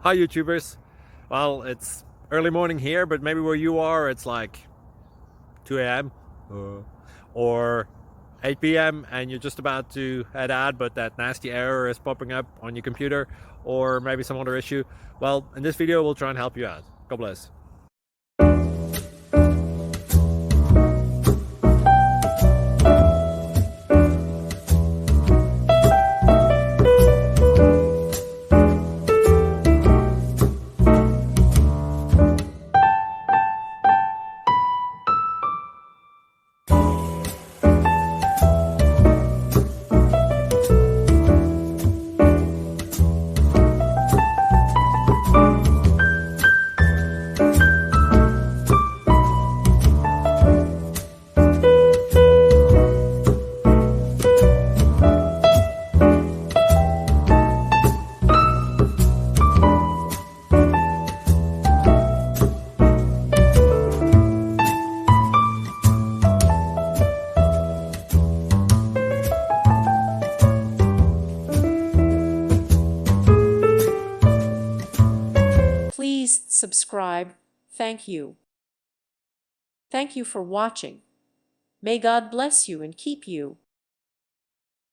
Hi YouTubers. Well, it's early morning here, but maybe where you are it's like 2 a.m. Or 8 p.m. and you're just about to head out, but that nasty error is popping up on your computer, or maybe some other issue. Well, in this video we'll try and help you out. God bless. Please subscribe. Thank you. Thank you for watching. May God bless you and keep you.